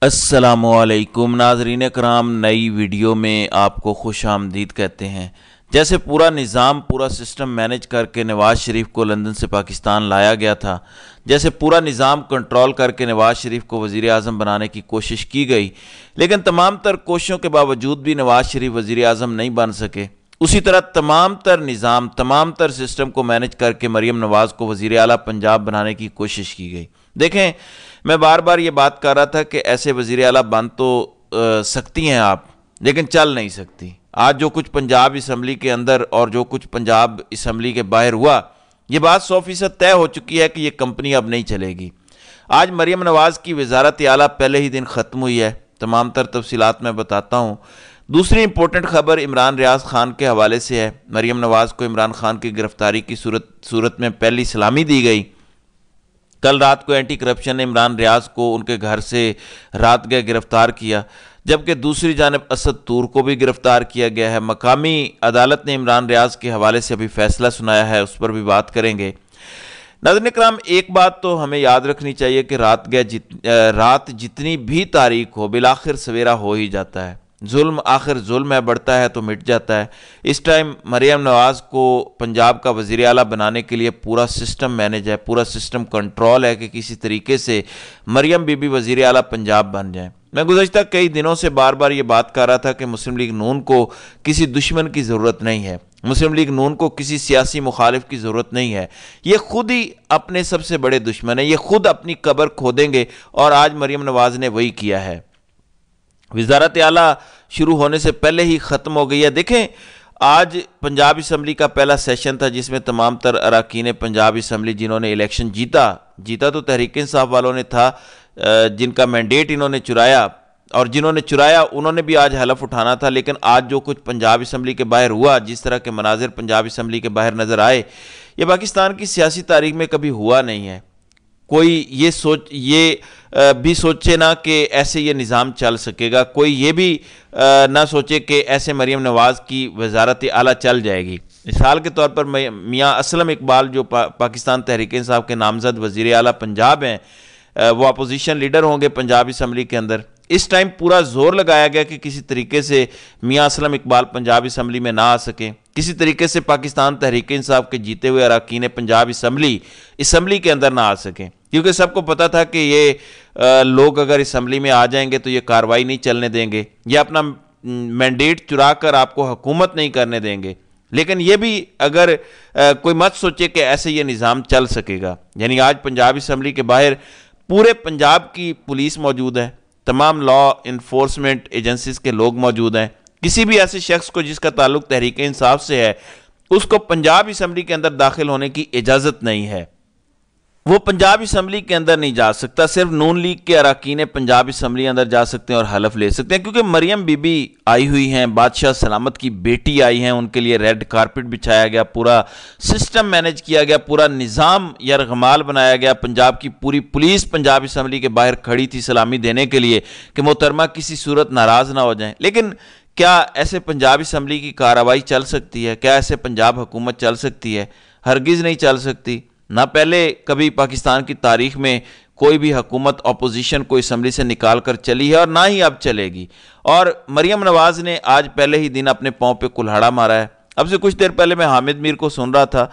السلام علیکم ناظرین کرام، نئی ویڈیو میں آپ کو خوش آمدید کہتے ہیں۔ جیسے پورا نظام پورا سسٹم مینج کر کے نواز شریف کو لندن سے پاکستان لایا گیا تھا، جیسے پورا نظام کنٹرول کر کے نواز شریف کو وزیر اعظم بنانے کی کوشش کی گئی، لیکن تمام تر کوششوں کے باوجود بھی نواز شریف وزیر اعظم نہیں بن سکے، اسی طرح تمام تر نظام تمام تر سسٹم کو مینج کر کے مریم نواز کو وزیر اعلیٰ پنجاب بنانے کی کوشش کی گئی۔ دیکھیں، میں بار بار یہ بات کر رہا تھا کہ ایسے وزیر اعلیٰ بن تو سکتی ہیں آپ، لیکن چل نہیں سکتی۔ آج جو کچھ پنجاب اسمبلی کے اندر اور جو کچھ پنجاب اسمبلی کے باہر ہوا، یہ بات 100% طے ہو چکی ہے کہ یہ کمپنی اب نہیں چلے گی۔ آج مریم نواز کی وزارت اعلیٰ پہلے ہی دن ختم ہوئی ہے، تمام تر تفصیلات میں بتاتا ہوں۔ دوسری امپورٹنٹ خبر عمران ریاض خان کے حوالے سے ہے۔ مریم نواز کو عمران خان کی گرفتاری کی صورت میں پہلی سلامی دی گئی۔ کل رات کو اینٹی کرپشن نے عمران ریاض کو ان کے گھر سے رات گئے گرفتار کیا، جبکہ دوسری جانب اسد طور کو بھی گرفتار کیا گیا ہے۔ مقامی عدالت نے عمران ریاض کے حوالے سے ابھی فیصلہ سنایا ہے، اس پر بھی بات کریں گے۔ ناظرین کرام، ایک بات تو ہمیں یاد رکھنی چاہیے کہ رات جتنی بھی تاریک ہو، بالآخر سویرا ہو ہی جاتا ہے۔ ظلم آخر ظلم ہے، بڑھتا ہے تو مٹ جاتا ہے۔ اس ٹائم مریم نواز کو پنجاب کا وزیر اعلیٰ بنانے کے لیے پورا سسٹم مینج ہے، پورا سسٹم کنٹرول ہے کہ کسی طریقے سے مریم بی بی وزیر اعلیٰ پنجاب بن جائیں۔ میں گزشتہ کئی دنوں سے بار بار یہ بات کر رہا تھا کہ مسلم لیگ نون کو کسی دشمن کی ضرورت نہیں ہے، مسلم لیگ نون کو کسی سیاسی مخالف کی ضرورت نہیں ہے، یہ خود ہی اپنے سب سے بڑے دشمن ہیں، یہ خود اپنی قبر کھودیں گے، اور آج مریم نواز نے وہی کیا ہے۔ وزارت اعلیٰ شروع ہونے سے پہلے ہی ختم ہو گئی ہے۔ دیکھیں، آج پنجاب اسمبلی کا پہلا سیشن تھا جس میں تمام تر اراکین پنجاب اسمبلی جنہوں نے الیکشن جیتا تو تحریک انصاف والوں نے تھا، جن کا مینڈیٹ انہوں نے چرایا، اور جنہوں نے چرایا انہوں نے بھی آج حلف اٹھانا تھا۔ لیکن آج جو کچھ پنجاب اسمبلی کے باہر ہوا، جس طرح کے مناظر پنجاب اسمبلی کے باہر نظر آئے، یہ پاکستان کی سیاسی تاریخ میں کبھی ہوا نہیں ہے۔ کوئی یہ بھی سوچے نہ کہ ایسے یہ نظام چل سکے گا، کوئی یہ بھی نہ سوچے کہ ایسے مریم نواز کی وزارت اعلیٰ چل جائے گی۔ مثال کے طور پر میاں اسلم اقبال جو پاکستان تحریک انصاف کے نامزد وزیر اعلیٰ پنجاب ہیں، وہ اپوزیشن لیڈر ہوں گے پنجاب اسمبلی کے اندر۔ اس ٹائم پورا زور لگایا گیا کہ کسی طریقے سے میاں اسلم اقبال پنجاب اسمبلی میں نہ آ سکیں، کسی طریقے سے پاکستان تحریک انصاف کے جیتے ہوئے اراکین پنجاب اسمبلی کے اندر نہ آ سکیں، کیونکہ سب کو پتا تھا کہ یہ لوگ اگر اسمبلی میں آ جائیں گے تو یہ کارروائی نہیں چلنے دیں گے، یہ اپنا مینڈیٹ چرا کر آپ کو حکومت نہیں کرنے دیں گے۔ لیکن یہ بھی اگر کوئی مت سوچے کہ ایسے یہ نظام چل سکے گا۔ یعنی آج پنجاب اسمبلی کے باہر پورے پنجاب کی پولیس موجود ہے، تمام لا انفورسمنٹ ایجنسیز کے لوگ موجود ہیں۔ کسی بھی ایسے شخص کو جس کا تعلق تحریک انصاف سے ہے، اس کو پنجاب اسمبلی کے اندر داخل ہونے کی اجازت نہیں ہے، وہ پنجاب اسمبلی کے اندر نہیں جا سکتا۔ صرف نون لیگ کے اراکین پنجاب اسمبلی اندر جا سکتے ہیں اور حلف لے سکتے ہیں، کیونکہ مریم بی بی آئی ہوئی ہیں، بادشاہ سلامت کی بیٹی آئی ہیں، ان کے لیے ریڈ کارپٹ بچھایا گیا، پورا سسٹم مینج کیا گیا، پورا نظام یرغمال بنایا گیا۔ پنجاب کی پوری پولیس پنجاب اسمبلی کے باہر کھڑی تھی سلامی دینے کے لیے کہ محترمہ کسی صورت ناراض نہ ہو جائیں۔ لیکن کیا ایسے پنجاب اسمبلی کی کارروائی چل سکتی ہے؟ کیا ایسے پنجاب حکومت چل سکتی ہے؟ ہرگز نہیں چل سکتی۔ نہ پہلے کبھی پاکستان کی تاریخ میں کوئی بھی حکومت اپوزیشن کو اسمبلی سے نکال کر چلی ہے، اور نہ ہی اب چلے گی۔ اور مریم نواز نے آج پہلے ہی دن اپنے پاؤں پہ کلہاڑا مارا ہے۔ اب سے کچھ دیر پہلے میں حامد میر کو سن رہا تھا،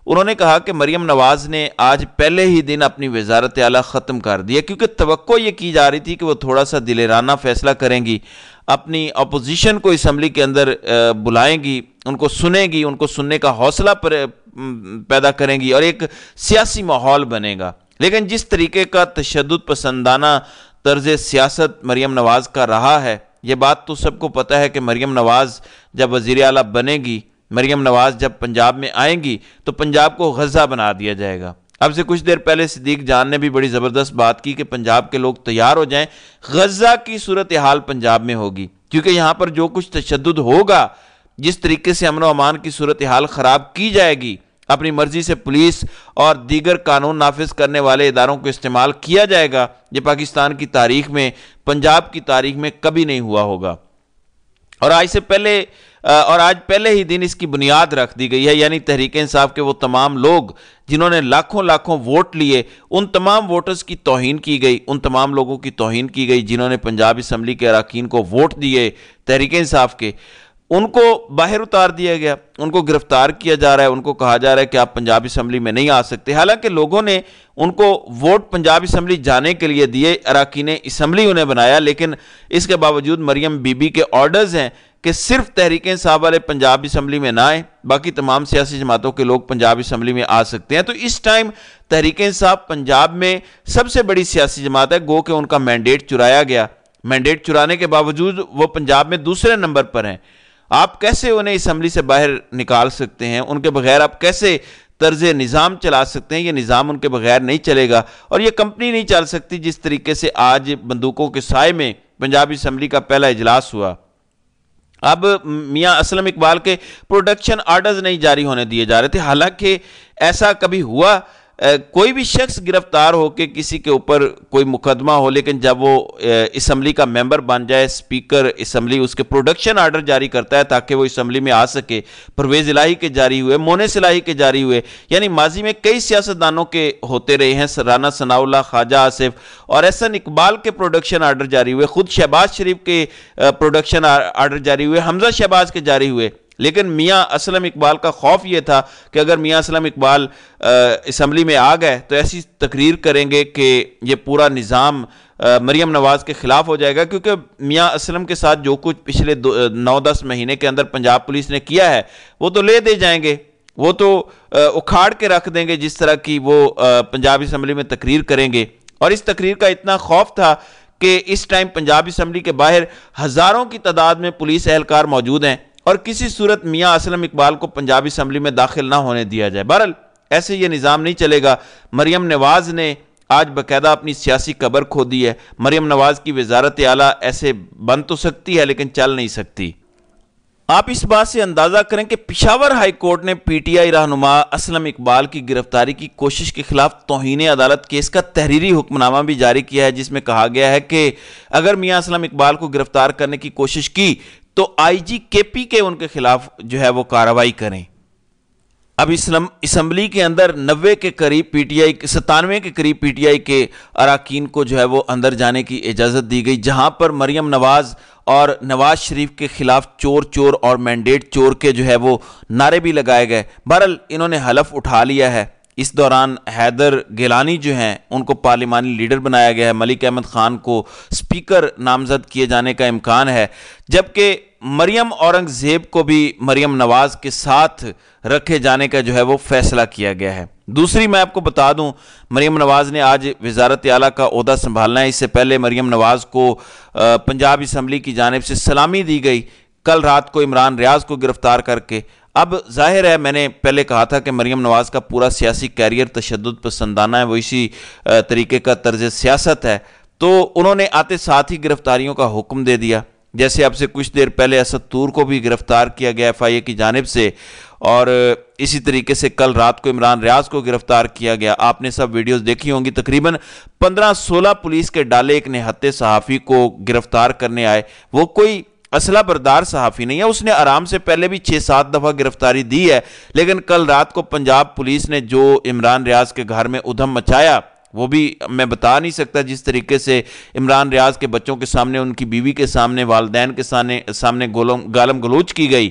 انہوں نے کہا کہ مریم نواز نے آج پہلے ہی دن اپنی وزارت اعلیٰ ختم کر دی ہے، کیونکہ توقع یہ کی جا رہی تھی کہ وہ تھوڑا سا دلیرانہ فیصلہ کریں گی، اپنی اپوزیشن کو اسمبلی کے اندر بلائیں گی، ان کو سنیں گی، ان کو سننے کا حوصلہ پیدا کریں گی، اور ایک سیاسی ماحول بنے گا۔ لیکن جس طریقے کا تشدد پسندانہ طرز سیاست مریم نواز کا رہا ہے، یہ بات تو سب کو پتہ ہے کہ مریم نواز جب وزیر اعلیٰ بنے گی، مریم نواز جب پنجاب میں آئیں گی تو پنجاب کو غزہ بنا دیا جائے گا۔ اب سے کچھ دیر پہلے صدیق جان نے بھی بڑی زبردست بات کی کہ پنجاب کے لوگ تیار ہو جائیں، غزہ کی صورتحال پنجاب میں ہوگی، کیونکہ یہاں پر جو کچھ تشدد ہوگا، جس طریقے سے امن و امان کی صورتحال خراب کی جائے گی، اپنی مرضی سے پولیس اور دیگر قانون نافذ کرنے والے اداروں کو استعمال کیا جائے گا، یہ پاکستان کی تاریخ میں، پنجاب کی تاریخ میں کبھی نہیں ہوا ہوگا۔ اور آج سے پہلے اور آج پہلے ہی دن اس کی بنیاد رکھ دی گئی ہے، یعنی تحریک انصاف کے وہ تمام لوگ جنہوں نے لاکھوں لاکھوں ووٹ لیے، ان تمام ووٹرز کی توہین کی گئی، ان تمام لوگوں کی توہین کی گئی جنہوں نے پنجاب اسمبلی کے اراکین کو ووٹ دیے تحریک انصاف کے، ان کو باہر اتار دیا گیا، ان کو گرفتار کیا جا رہا ہے، ان کو کہا جا رہا ہے کہ آپ پنجاب اسمبلی میں نہیں آ سکتے، حالانکہ لوگوں نے ان کو ووٹ پنجاب اسمبلی جانے کے لیے دیے، اراکین اسمبلی انہیں بنایا، لیکن اس کے باوجود مریم بی بی کے آرڈرز ہیں کہ صرف تحریک انصاف والے پنجاب اسمبلی میں نہ آئیں، باقی تمام سیاسی جماعتوں کے لوگ پنجاب اسمبلی میں آ سکتے ہیں۔ تو اس ٹائم تحریک انصاف پنجاب میں سب سے بڑی سیاسی جماعت ہے، گو کہ ان کا مینڈیٹ چرایا گیا، مینڈیٹ چرانے کے باوجود وہ پنجاب میں دوسرے نمبر پر ہیں۔ آپ کیسے انہیں اسمبلی سے باہر نکال سکتے ہیں؟ ان کے بغیر آپ کیسے طرز نظام چلا سکتے ہیں؟ یہ نظام ان کے بغیر نہیں چلے گا، اور یہ کمپنی نہیں چل سکتی جس طریقے سے آج بندوقوں کے سائے میں پنجاب اسمبلی کا پہلا اجلاس ہوا۔ اب میاں اسلم اقبال کے پروڈکشن آرڈرز نہیں جاری ہونے دیے جا رہے تھے، حالانکہ ایسا کبھی ہوا کوئی بھی شخص گرفتار ہو کے کسی کے اوپر کوئی مقدمہ ہو، لیکن جب وہ اسمبلی کا ممبر بن جائے، اسپیکر اسمبلی اس کے پروڈکشن آرڈر جاری کرتا ہے تاکہ وہ اسمبلی میں آ سکے۔ پرویز الہی کے جاری ہوئے، مونس الہی کے جاری ہوئے، یعنی ماضی میں کئی سیاستدانوں کے ہوتے رہے ہیں، رانا ثناء اللہ، خواجہ آصف اور احسن اقبال کے پروڈکشن آرڈر جاری ہوئے، خود شہباز شریف کے پروڈکشن آرڈر جاری ہوئے، حمزہ شہباز کے جاری ہوئے، لیکن میاں اسلم اقبال کا خوف یہ تھا کہ اگر میاں اسلم اقبال اسمبلی میں آ گئے تو ایسی تقریر کریں گے کہ یہ پورا نظام مریم نواز کے خلاف ہو جائے گا، کیونکہ میاں اسلم کے ساتھ جو کچھ پچھلے 9-10 مہینے کے اندر پنجاب پولیس نے کیا ہے وہ تو لے دے جائیں گے، وہ تو اکھاڑ کے رکھ دیں گے جس طرح کی وہ پنجاب اسمبلی میں تقریر کریں گے۔ اور اس تقریر کا اتنا خوف تھا کہ اس ٹائم پنجاب اسمبلی کے باہر ہزاروں کی تعداد میں پولیس اہلکار موجود ہیں، اور کسی صورت میاں اسلم اقبال کو پنجاب اسمبلی میں داخل نہ ہونے دیا جائے۔ بہرحال ایسے یہ نظام نہیں چلے گا۔ مریم نواز نے آج باقاعدہ اپنی سیاسی قبر کھو دی ہے۔ مریم نواز کی وزارت اعلیٰ ایسے بن تو سکتی ہے لیکن چل نہیں سکتی۔ آپ اس بات سے اندازہ کریں کہ پشاور ہائی کورٹ نے پی ٹی آئی رہنما اسلم اقبال کی گرفتاری کی کوشش کے خلاف توہین عدالت کیس کا تحریری حکم نامہ بھی جاری کیا ہے، جس میں کہا گیا ہے کہ اگر میاں اسلم اقبال کو گرفتار کرنے کی کوشش کی تو آئی جی کے پی کے ان کے خلاف جو ہے وہ کارروائی کریں۔ اب اسمبلی کے اندر 90 کے قریب پی ٹی آئی 97 کے قریب پی ٹی آئی کے اراکین کو جو ہے وہ اندر جانے کی اجازت دی گئی، جہاں پر مریم نواز اور نواز شریف کے خلاف چور چور اور مینڈیٹ چور کے جو ہے وہ نعرے بھی لگائے گئے۔ بہرحال انہوں نے حلف اٹھا لیا ہے۔ اس دوران حیدر گیلانی جو ہیں ان کو پارلیمانی لیڈر بنایا گیا ہے، ملک احمد خان کو سپیکر نامزد کیے جانے کا امکان ہے، جبکہ مریم اورنگزیب کو بھی مریم نواز کے ساتھ رکھے جانے کا جو ہے وہ فیصلہ کیا گیا ہے۔ دوسری میں آپ کو بتا دوں، مریم نواز نے آج وزارت اعلیٰ کا عہدہ سنبھالنا ہے۔ اس سے پہلے مریم نواز کو پنجاب اسمبلی کی جانب سے سلامی دی گئی کل رات کو عمران ریاض کو گرفتار کر کے۔ اب ظاہر ہے، میں نے پہلے کہا تھا کہ مریم نواز کا پورا سیاسی کیریئر تشدد پسندانہ ہے، وہ اسی طریقے کا طرز سیاست ہے، تو انہوں نے آتے ساتھ ہی گرفتاریوں کا حکم دے دیا۔ جیسے اب سے کچھ دیر پہلے اسد طور کو بھی گرفتار کیا گیا ایف آئی اے کی جانب سے، اور اسی طریقے سے کل رات کو عمران ریاض کو گرفتار کیا گیا۔ آپ نے سب ویڈیوز دیکھی ہوں گی، تقریباً 15-16 پولیس کے ڈالے ایک نہتے صحافی کو گرفتار کرنے آئے۔ وہ کوئی اسلحہ بردار صحافی نہیں ہے، اس نے آرام سے پہلے بھی 6-7 دفعہ گرفتاری دی ہے، لیکن کل رات کو پنجاب پولیس نے جو عمران ریاض کے گھر میں ادھم مچایا وہ بھی میں بتا نہیں سکتا۔ جس طریقے سے عمران ریاض کے بچوں کے سامنے، ان کی بیوی کے سامنے، والدین کے سامنے گالم گلوچ کی گئی،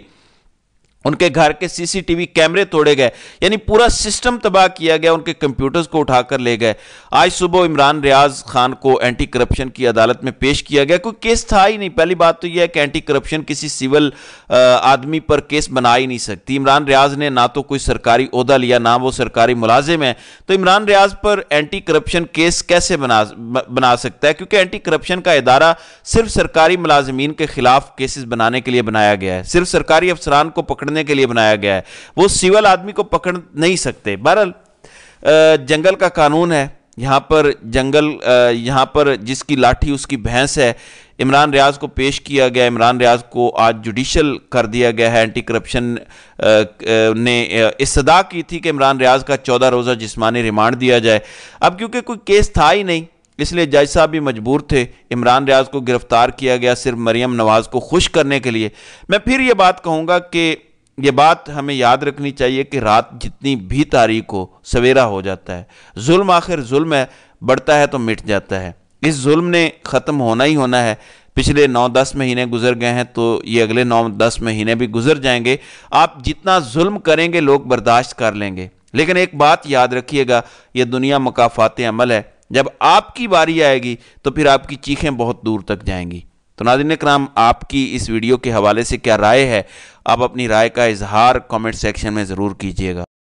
ان کے گھر کے سی سی ٹی وی کیمرے توڑے گئے، یعنی پورا سسٹم تباہ کیا گیا، ان کے کمپیوٹرز کو اٹھا کر لے گئے۔ آج صبح عمران ریاض خان کو اینٹی کرپشن کی عدالت میں پیش کیا گیا، کوئی کیس تھا ہی نہیں۔ پہلی بات تو یہ ہے کہ اینٹی کرپشن کسی سول آدمی پر کیس بنا ہی نہیں سکتی۔ عمران ریاض نے نہ تو کوئی سرکاری عہدہ لیا، نہ وہ سرکاری ملازم ہے، تو عمران ریاض پر اینٹی کرپشن کیس کیسے بنا سکتا ہے؟ کیونکہ اینٹی کرپشن کا ادارہ صرف سرکاری ملازمین کے خلاف کیسز بنانے کے لیے بنایا گیا ہے، صرف سرکاری افسران کو پکڑنے کے لیے بنایا گیا ہے، وہ سیول آدمی کو پکڑ نہیں سکتے۔ بہرحال جنگل کا قانون ہے، یہاں پر جس کی لاٹھی اس کی بھینس ہے۔ عمران ریاض کو پیش کیا گیا، عمران ریاض کو آج جوڈیشل کر دیا گیا ہے۔ اینٹی کرپشن نے استدعا کی تھی کہ عمران ریاض کا 14 روزہ جسمانی ریمانڈ دیا جائے۔ اب کیونکہ کوئی کیس تھا ہی نہیں، اس لیے جج صاحب بھی مجبور تھے، عمران ریاض کو گرفتار کیا گیا صرف مریم نواز کو خوش کرنے کے لیے۔ میں پھر یہ بات کہوں گا کہ یہ بات ہمیں یاد رکھنی چاہیے کہ رات جتنی بھی تاریک ہو سویرا ہو جاتا ہے، ظلم آخر ظلم ہے، بڑھتا ہے تو مٹ جاتا ہے، اس ظلم نے ختم ہونا ہی ہونا ہے۔ پچھلے 9-10 مہینے گزر گئے ہیں تو یہ اگلے 9-10 مہینے بھی گزر جائیں گے، آپ جتنا ظلم کریں گے لوگ برداشت کر لیں گے، لیکن ایک بات یاد رکھیے گا، یہ دنیا مکافات عمل ہے، جب آپ کی باری آئے گی تو پھر آپ کی چیخیں بہت دور تک جائیں گی۔ تو ناظرین اکرام، آپ کی اس ویڈیو کے حوالے سے کیا رائے ہے؟ آپ اپنی رائے کا اظہار کامنٹ سیکشن میں ضرور کیجیے گا۔